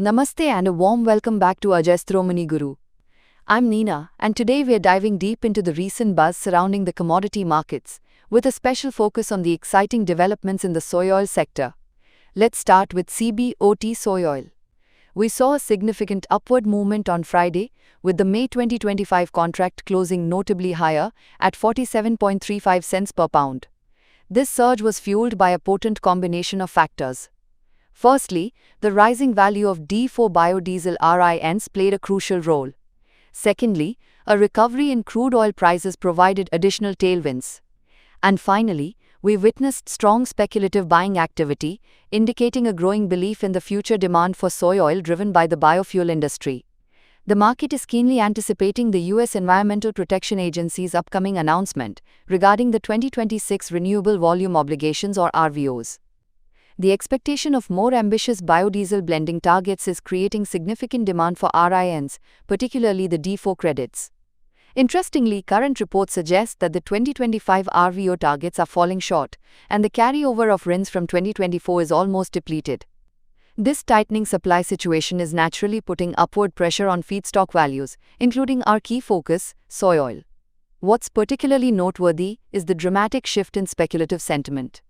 Namaste and a warm welcome back to Ajastro Mani Guru. I'm Neena, and today we are diving deep into the recent buzz surrounding the commodity markets, with a special focus on the exciting developments in the soy oil sector. Let's start with CBOT soy oil. We saw a significant upward movement on Friday, with the May 2025 contract closing notably higher at 47.35 cents per pound. This surge was fueled by a potent combination of factors. Firstly, the rising value of D4 biodiesel RINs played a crucial role. Secondly, a recovery in crude oil prices provided additional tailwinds. And finally, we witnessed strong speculative buying activity, indicating a growing belief in the future demand for soy oil driven by the biofuel industry. The market is keenly anticipating the U.S. Environmental Protection Agency's upcoming announcement regarding the 2026 Renewable Volume Obligations or RVOs. The expectation of more ambitious biodiesel blending targets is creating significant demand for RINs, particularly the D4 credits. Interestingly, current reports suggest that the 2025 RVO targets are falling short, and the carryover of RINs from 2024 is almost depleted. This tightening supply situation is naturally putting upward pressure on feedstock values, including our key focus, soy oil. What's particularly noteworthy is the dramatic shift in speculative sentiment.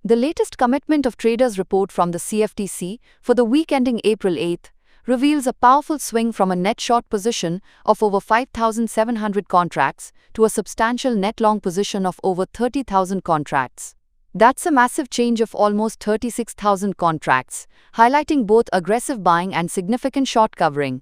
The latest Commitment of Traders report from the CFTC for the week ending April 8 reveals a powerful swing from a net short position of over 5,700 contracts to a substantial net long position of over 30,000 contracts. That's a massive change of almost 36,000 contracts, highlighting both aggressive buying and significant short covering.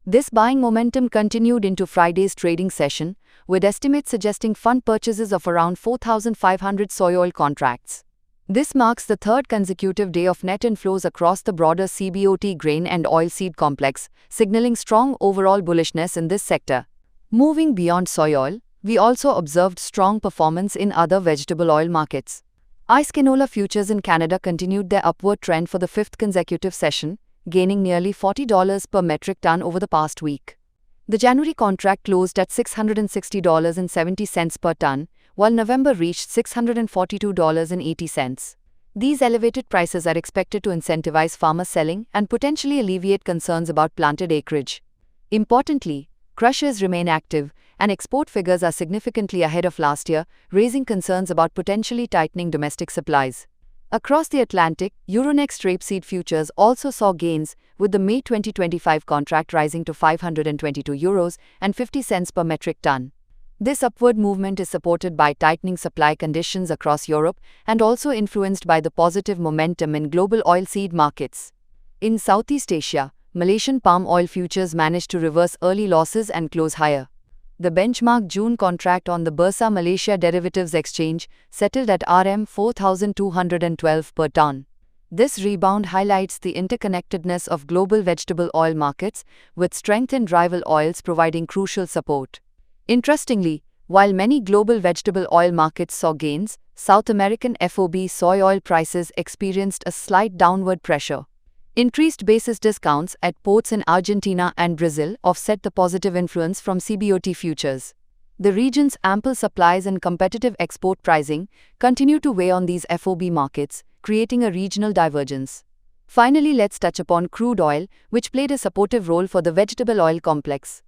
This buying momentum continued into Friday's trading session, with estimates suggesting fund purchases of around 4,500 soy oil contracts. This marks the third consecutive day of net inflows across the broader CBOT grain and oilseed complex, signaling strong overall bullishness in this sector. Moving beyond soy oil, we also observed strong performance in other vegetable oil markets. ICE canola futures in Canada continued their upward trend for the fifth consecutive session, gaining nearly $40 per metric ton over the past week. The January contract closed at $660.70 per ton, while November reached $642.80. These elevated prices are expected to incentivize farmer selling and potentially alleviate concerns about planted acreage. Importantly, crushers remain active, and export figures are significantly ahead of last year, raising concerns about potentially tightening domestic supplies. Across the Atlantic, Euronext rapeseed futures also saw gains, with the May 2025 contract rising to €522.50 per metric ton. This upward movement is supported by tightening supply conditions across Europe and also influenced by the positive momentum in global oilseed markets. In Southeast Asia, Malaysian palm oil futures managed to reverse early losses and close higher. The benchmark June contract on the Bursa Malaysia Derivatives Exchange settled at RM 4,212 per ton. This rebound highlights the interconnectedness of global vegetable oil markets, with strength in rival oils providing crucial support. Interestingly, while many global vegetable oil markets saw gains, South American FOB soy oil prices experienced a slight downward pressure. Increased basis discounts at ports in Argentina and Brazil offset the positive influence from CBOT futures. The region's ample supplies and competitive export pricing continue to weigh on these FOB markets, creating a regional divergence. Finally, let's touch upon crude oil, which played a supportive role for the vegetable oil complex.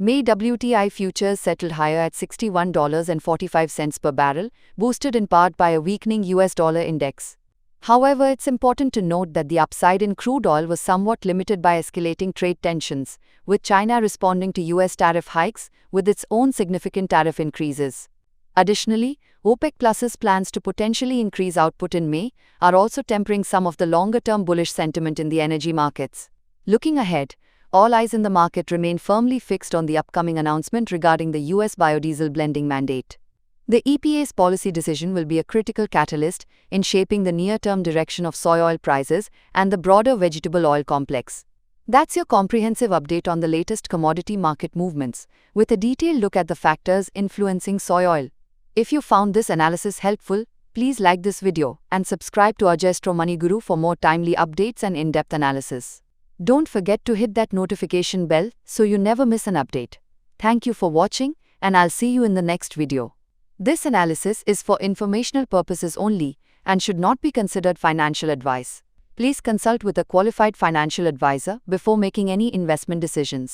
May WTI futures settled higher at $61.45 per barrel, boosted in part by a weakening US dollar index. However, it's important to note that the upside in crude oil was somewhat limited by escalating trade tensions, with China responding to US tariff hikes with its own significant tariff increases. Additionally, OPEC Plus's plans to potentially increase output in May are also tempering some of the longer-term bullish sentiment in the energy markets. Looking ahead, all eyes in the market remain firmly fixed on the upcoming announcement regarding the U.S. biodiesel blending mandate. The EPA's policy decision will be a critical catalyst in shaping the near-term direction of soy oil prices and the broader vegetable oil complex. That's your comprehensive update on the latest commodity market movements, with a detailed look at the factors influencing soy oil. If you found this analysis helpful, please like this video and subscribe to Ajastro Mani Guru for more timely updates and in-depth analysis. Don't forget to hit that notification bell so you never miss an update. Thank you for watching, and I'll see you in the next video. This analysis is for informational purposes only and should not be considered financial advice. Please consult with a qualified financial advisor before making any investment decisions.